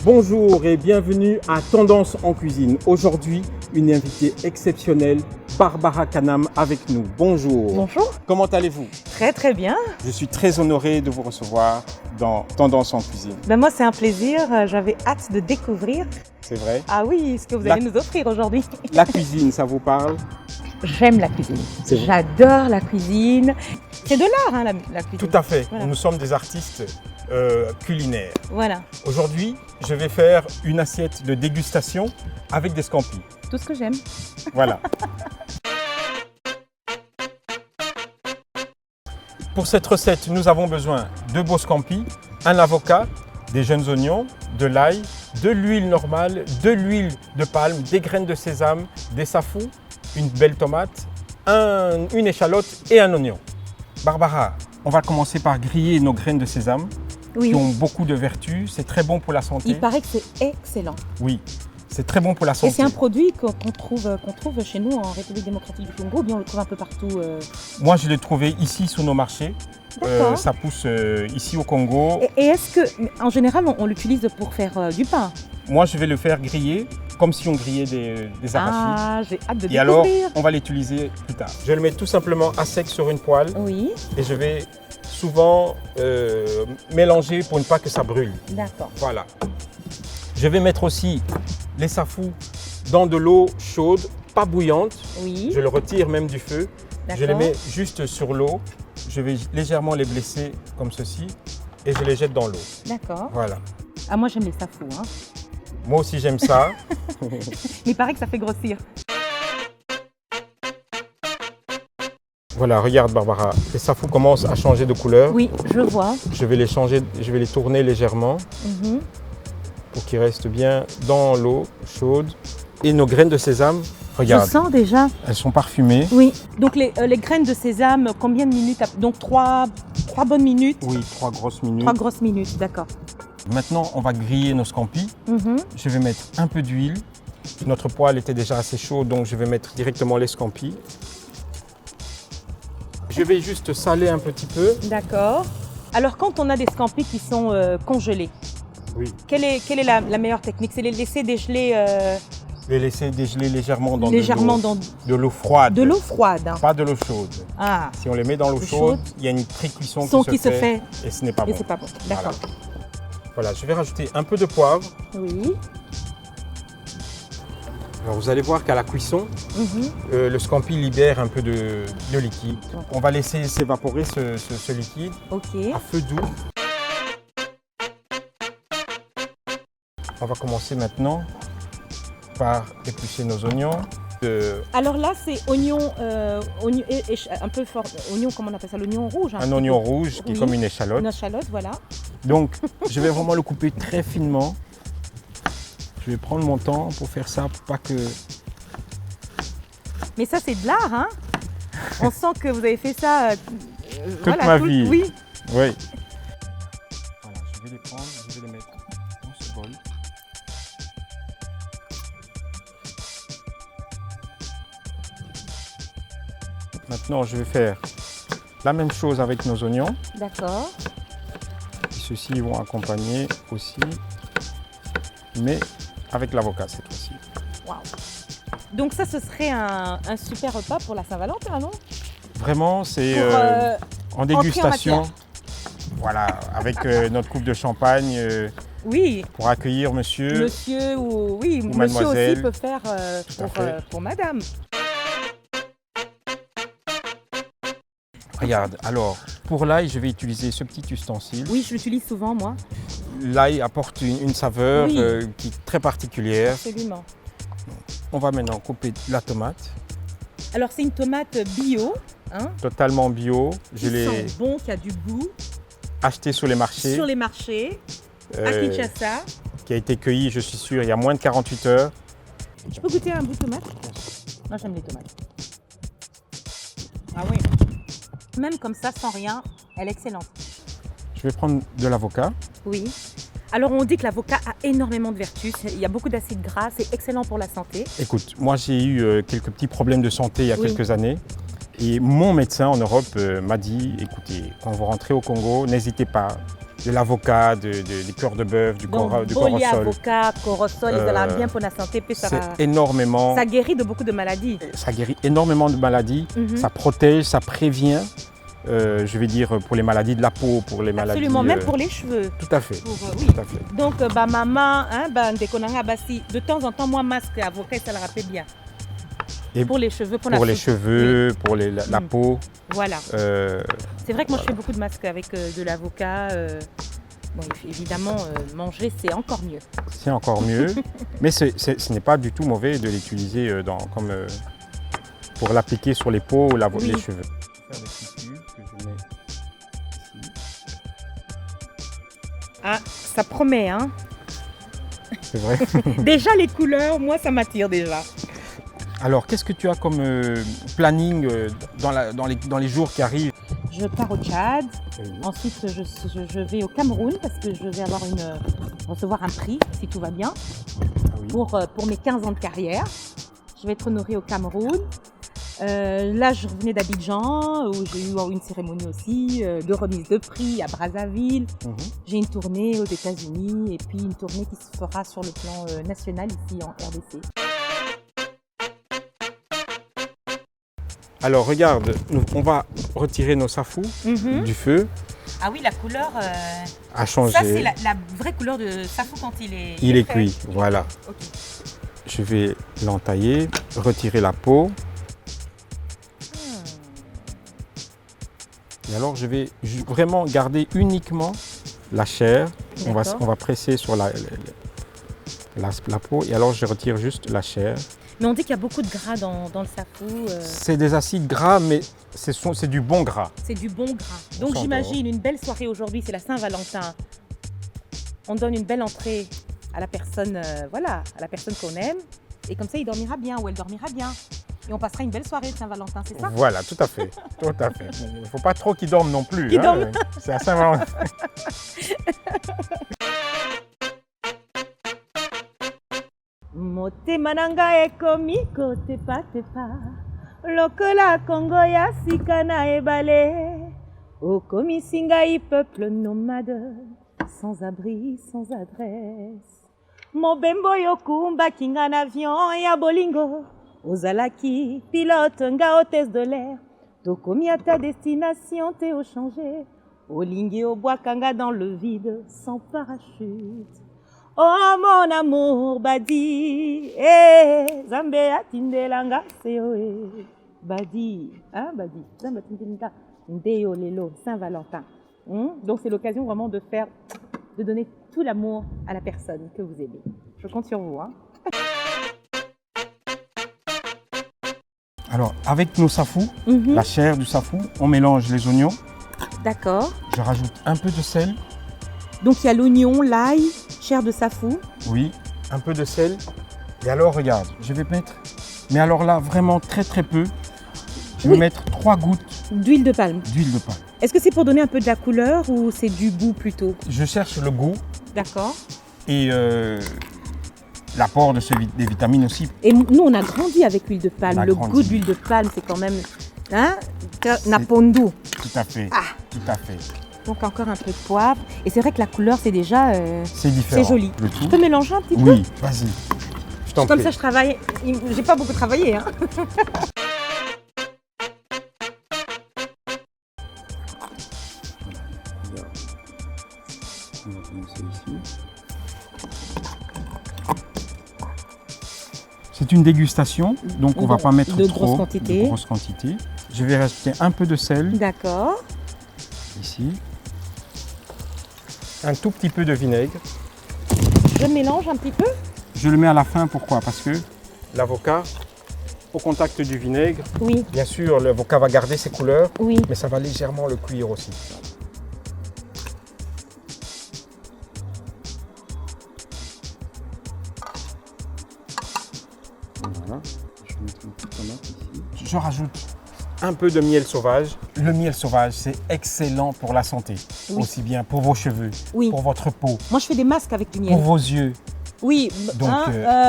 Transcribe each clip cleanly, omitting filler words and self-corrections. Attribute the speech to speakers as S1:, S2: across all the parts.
S1: Bonjour et bienvenue à Tendance en cuisine. Aujourd'hui, une invitée exceptionnelle, Barbara Kanam avec nous. Bonjour.
S2: Bonjour.
S1: Comment allez-vous?
S2: Très très bien.
S1: Je suis très honoré de vous recevoir dans Tendance en cuisine.
S2: Moi c'est un plaisir, j'avais hâte de découvrir.
S1: C'est vrai?
S2: Ah oui, ce que vous allez nous offrir aujourd'hui.
S1: La cuisine, ça vous parle?
S2: J'aime la cuisine.
S1: C'est vrai.
S2: J'adore la cuisine. C'est de l'art hein, la cuisine.
S1: Tout à fait.
S2: Voilà.
S1: Nous sommes des artistes culinaires.
S2: Voilà,
S1: Aujourd'hui, je vais faire une assiette de dégustation avec des scampis.
S2: tout ce que j'aime.
S1: Voilà. Pour cette recette, nous avons besoin de beaux scampis, un avocat, des jeunes oignons, de l'ail, de l'huile normale, de l'huile de palme, des graines de sésame, des safous, une belle tomate, une échalote et un oignon. Barbara, on va commencer par griller nos graines de sésame
S2: Oui,
S1: qui ont beaucoup de vertus. C'est très bon pour la santé.
S2: il paraît que c'est excellent.
S1: Oui, c'est très bon pour la
S2: Et
S1: santé.
S2: c'est un produit qu'on trouve chez nous en République démocratique du Congo, bien on le trouve un peu partout.
S1: Moi, je l'ai trouvé ici sur nos marchés.
S2: D'accord.
S1: Ça pousse ici au Congo.
S2: Et est-ce que, en général, on l'utilise pour faire du pain?
S1: Moi, je vais le faire griller comme si on grillait des arachides.
S2: Ah, j'ai hâte de
S1: Et alors,
S2: découvrir.
S1: on va l'utiliser plus tard. Je vais le mettre tout simplement à sec sur une poêle
S2: Oui,
S1: et je vais souvent mélanger pour ne pas que ça brûle.
S2: d'accord.
S1: Voilà. Je vais mettre aussi les safous dans de l'eau chaude, pas bouillante.
S2: Oui,
S1: Je le retire même du feu. Je les
S2: d'accord.
S1: mets juste sur l'eau. Je vais légèrement les blesser comme ceci et je les jette dans l'eau.
S2: D'accord.
S1: Voilà.
S2: Ah, moi j'aime les safous, hein.
S1: Moi aussi j'aime ça.
S2: Mais il paraît que ça fait grossir.
S1: Voilà, regarde Barbara, les safous commencent à changer de couleur.
S2: Oui, je vois.
S1: Je vais les changer, je vais les tourner légèrement
S2: Mhm.
S1: pour qu'ils restent bien dans l'eau chaude. Et nos graines de sésame,
S2: Je
S1: regarde,
S2: sens déjà.
S1: elles sont parfumées.
S2: Oui. Donc les graines de sésame, combien de minutes? Donc trois bonnes minutes.
S1: Oui, 3 grosses minutes.
S2: 3 grosses minutes, d'accord.
S1: Maintenant, on va griller nos scampis.
S2: Mhm.
S1: Je vais mettre un peu d'huile. Notre poêle était déjà assez chaud, donc je vais mettre directement les scampis. Je vais juste saler un petit peu.
S2: D'accord. Alors quand on a des scampis qui sont congelés,
S1: Oui.
S2: quelle est la meilleure technique? C'est les laisser dégeler
S1: Les laisser dégeler légèrement dans
S2: légèrement
S1: de
S2: dans
S1: l'eau froide.
S2: de l'eau froide, hein.
S1: Pas de l'eau chaude.
S2: Ah,
S1: Si on les met dans l'eau
S2: L'eau
S1: chaude,
S2: chaude.
S1: il y a une pré-cuisson
S2: son
S1: qui se fait et ce n'est pas
S2: et
S1: bon.
S2: c'est pas bon. D'accord.
S1: Voilà, je vais rajouter un peu de poivre.
S2: Oui.
S1: Alors vous allez voir qu'à la cuisson,
S2: Mhm.
S1: le scampi libère un peu de liquide. On va laisser s'évaporer ce liquide
S2: Ok.
S1: à feu doux. On va commencer maintenant par éplucher nos oignons.
S2: Alors là, c'est oignon, un peu fort. Oignon, comment on appelle ça? L'oignon rouge.
S1: Un oignon rouge qui est
S2: Oui.
S1: comme une échalote.
S2: Une échalote, voilà.
S1: Donc je vais vraiment le couper très finement. Je vais prendre mon temps pour faire ça, pour pas que...
S2: Mais ça, c'est de l'art, hein. On sent que vous avez fait ça.
S1: Toute ma vie.
S2: Oui.
S1: Oui. Voilà, je vais les prendre, je vais les mettre dans ce bol. Maintenant, je vais faire la même chose avec nos oignons.
S2: D'accord.
S1: Et ceux-ci vont accompagner aussi, mais avec l'avocat cette fois-ci.
S2: Waouh. Donc ça, ce serait un super repas pour la Saint-Valentin, non?
S1: Vraiment, c'est
S2: Pour,
S1: en dégustation.
S2: matière.
S1: Voilà, avec notre coupe de champagne
S2: Oui,
S1: pour accueillir monsieur.
S2: monsieur ou oui, monsieur
S1: mademoiselle.
S2: aussi peut faire
S1: Tout à fait.
S2: pour madame.
S1: Regarde, alors, pour l'ail, je vais utiliser ce petit ustensile.
S2: Oui, je l'utilise souvent, moi.
S1: L'ail apporte une saveur
S2: Oui.
S1: qui est très particulière.
S2: Absolument.
S1: On va maintenant couper la tomate,
S2: Alors, c'est une tomate bio, hein,
S1: totalement bio. Je
S2: qui
S1: l'ai
S2: sent bon, qui a du goût,
S1: achetée sur les marchés,
S2: sur les marchés, à
S1: euh,
S2: Kinshasa.
S1: qui a été cueillie, je suis sûr, il y a moins de 48 heures.
S2: Je peux goûter un bout de tomate? Moi, j'aime les tomates. Ah oui. Même comme ça, sans rien, elle est excellente.
S1: Je vais prendre de l'avocat.
S2: Oui. Alors, on dit que l'avocat a énormément de vertus. Il y a beaucoup d'acides gras, c'est excellent pour la santé.
S1: Écoute, moi j'ai eu quelques petits problèmes de santé il y a
S2: Oui.
S1: quelques années. Et mon médecin en Europe m'a dit, écoutez, quand vous rentrez au Congo, n'hésitez pas de l'avocat, du cœur de bœuf, du
S2: Donc,
S1: corosol.
S2: avocat, corosol, ils ont bien pour la santé. Puis
S1: C'est énormément.
S2: Ça guérit de beaucoup de maladies.
S1: Ça guérit énormément de maladies. Ça protège, ça prévient. Je vais dire pour les maladies de la peau, pour les maladies.
S2: Absolument, même pour les cheveux.
S1: Tout à fait.
S2: Oui.
S1: Tout à fait.
S2: Donc, maman, de temps en temps, moi, masque avocat, ça le rappelle bien.
S1: Et
S2: pour les cheveux, pour
S1: les cheveux, oui. Pour la peau.
S2: Voilà. C'est vrai que moi, je fais beaucoup de masques avec de l'avocat. Bon, évidemment, manger, c'est encore mieux.
S1: C'est encore mieux. Mais ce n'est pas du tout mauvais de l'utiliser pour l'appliquer sur les peaux ou les cheveux.
S2: Ah, ça promet, hein?
S1: C'est vrai.
S2: Déjà, les couleurs, moi, ça m'attire déjà.
S1: Alors, qu'est-ce que tu as comme planning dans les jours qui arrivent?
S2: Je pars au Tchad. Oui. Ensuite, je vais au Cameroun parce que je vais recevoir un prix, si tout va bien, pour mes 15 ans de carrière. Je vais être honorée au Cameroun. Là, je revenais d'Abidjan, où j'ai eu une cérémonie aussi de remise de prix à Brazzaville. J'ai une tournée aux États-Unis et puis une tournée qui se fera sur le plan national ici en RDC.
S1: Alors regarde, on va retirer nos safous du feu.
S2: Ah oui, la couleur
S1: a changé.
S2: Ça, c'est la vraie couleur de safou quand il est
S1: Il est cuit, voilà.
S2: Okay.
S1: Je vais l'entailler, retirer la peau. Et alors je vais vraiment garder uniquement la chair. On va presser sur la peau et alors je retire juste la chair.
S2: Mais on dit qu'il y a beaucoup de gras dans le safou.
S1: C'est des acides gras, mais c'est du bon gras.
S2: C'est du bon gras. Donc j'imagine une belle soirée aujourd'hui, c'est la Saint-Valentin. On donne une belle entrée à la personne, à la personne qu'on aime. Et comme ça, il dormira bien ou elle dormira bien. Et on passera une belle soirée de Saint-Valentin, c'est ça?
S1: Voilà, tout à fait. Tout à fait. Il ne faut pas trop qu'ils dorment non plus. Hein. C'est à Saint-Valentin.
S2: Motema nanga ekomi kotepatepa lokola Kongo ya sika na ebale okomisi ngai peuple nomade sans abri sans adresse mobembo yokumbaki nga na avion ya bolingo ozalaki pilote nga hôtesse de l'air tokomi à ta destination te ochangé olingi obwaka nga dans le vide sans parachute. Oh mon amour Badi, Zambe atindelanga seo Badi, Badi, Zambe atindelanga Ndeo Lelo Saint-Valentin. Donc c'est l'occasion vraiment de donner tout l'amour à la personne que vous aimez. Je compte sur vous.
S1: Alors avec nos safous, la chair du safou, on mélange les oignons.
S2: D'accord.
S1: Je rajoute un peu de sel.
S2: Donc il y a l'oignon, l'ail, chair de safou. Oui,
S1: un peu de sel. Et alors regarde, je vais mettre, mais alors là vraiment très très peu. Je vais mettre 3 gouttes
S2: d'huile de palme.
S1: D'huile de palme.
S2: Est-ce que c'est pour donner un peu de la couleur ou c'est du goût plutôt?
S1: Je cherche le goût.
S2: D'accord.
S1: Et l'apport des vitamines aussi.
S2: Et nous on a grandi avec l'huile de palme. Le goût de l'huile de palme c'est quand même... Napondu.
S1: Tout à fait. Tout à fait.
S2: Donc encore un peu de poivre. Et c'est vrai que la couleur, c'est déjà...
S1: c'est différent.
S2: C'est joli. Je peux mélanger un petit peu?
S1: Oui, vas-y. Je t'en prie.
S2: Comme ça, je travaille. J'ai pas beaucoup travaillé.
S1: C'est une dégustation, donc on ne va pas mettre
S2: de
S1: trop
S2: grosses
S1: quantités. Je vais rajouter un peu de sel.
S2: D'accord.
S1: Ici. Un tout petit peu de vinaigre.
S2: Je mélange un petit peu?
S1: Je le mets à la fin, pourquoi? Parce que l'avocat, au contact du vinaigre, bien sûr l'avocat va garder ses couleurs, mais ça va légèrement le cuire aussi. Voilà, je vais mettre une petite tomate ici. Je rajoute un peu de miel sauvage. Le miel sauvage, c'est excellent pour la santé, aussi bien pour vos cheveux, pour votre peau.
S2: Moi, je fais des masques avec du miel.
S1: Pour vos yeux.
S2: Oui,
S1: donc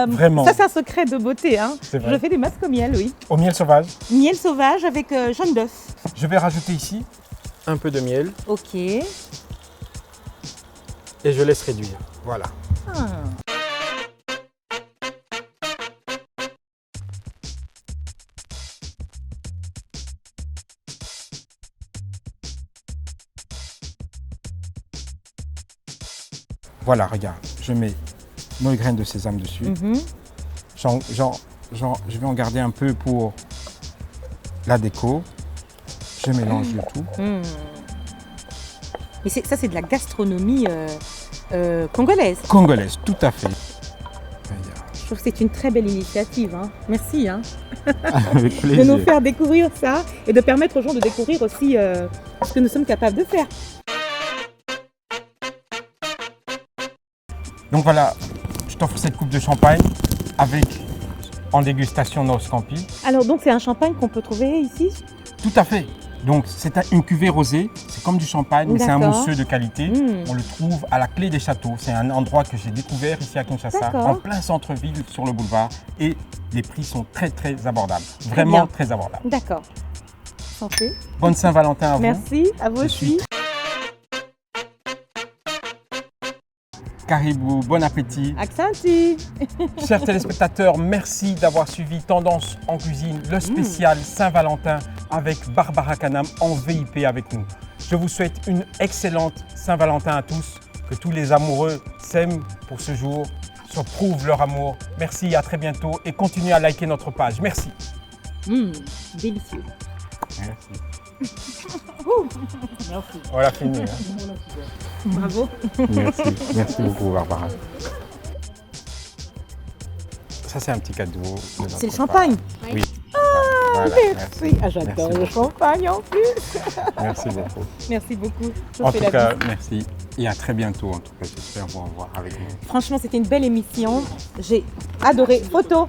S1: vraiment.
S2: Ça, c'est un secret de beauté.
S1: C'est vrai.
S2: Je fais des masques au miel, oui.
S1: Au miel sauvage?
S2: Miel sauvage avec jaune d'œuf.
S1: Je vais rajouter ici un peu de miel.
S2: Ok.
S1: et je laisse réduire. Voilà.
S2: Ah.
S1: Voilà, regarde, je mets nos graines de sésame dessus.
S2: Mhm.
S1: Je vais en garder un peu pour la déco. Je mélange le tout.
S2: Mais ça, c'est de la gastronomie congolaise.
S1: Congolaise, tout à fait.
S2: Je trouve que c'est une très belle initiative. Hein. Merci
S1: Avec
S2: de
S1: plaisir.
S2: nous faire découvrir ça et de permettre aux gens de découvrir aussi ce que nous sommes capables de faire.
S1: Donc voilà, je t'offre cette coupe de champagne avec en dégustation nos Scampi.
S2: Alors donc c'est un champagne qu'on peut trouver ici?
S1: Tout à fait. Donc c'est une cuvée rosée, c'est comme du champagne, mais c'est un
S2: D'accord.
S1: mousseux de qualité. On le trouve à la Clé des Châteaux. C'est un endroit que j'ai découvert ici à Kinshasa,
S2: D'accord.
S1: en plein centre-ville sur le boulevard. Et les prix sont très très abordables.
S2: bien.
S1: Vraiment très abordables.
S2: D'accord. Santé.
S1: Bonne Saint-Valentin à vous.
S2: Merci, à vous
S1: Je
S2: aussi.
S1: suis Caribou, bon appétit.
S2: Aksanti.
S1: Chers téléspectateurs, merci d'avoir suivi Tendance en cuisine, le spécial Saint-Valentin avec Barbara Kanam en VIP avec nous. Je vous souhaite une excellente Saint-Valentin à tous, que tous les amoureux s'aiment pour ce jour, se prouvent leur amour. Merci, à très bientôt et continuez à liker notre page. Merci.
S2: Délicieux.
S1: Merci.
S2: Merci.
S1: On l'a fini. Hein.
S2: Bravo.
S1: Merci beaucoup Barbara. Ça c'est un petit cadeau. de notre
S2: C'est le
S1: part.
S2: champagne.
S1: Oui. Voilà,
S2: Merci. Ah, j'adore
S1: Merci
S2: le
S1: beaucoup.
S2: champagne en plus.
S1: Merci beaucoup.
S2: Merci beaucoup. Je
S1: En
S2: fais
S1: tout
S2: la
S1: cas,
S2: bise.
S1: merci. Et à très bientôt. En tout cas, j'espère vous revoir avec nous.
S2: Franchement, c'était une belle émission. J'ai adoré. Photo.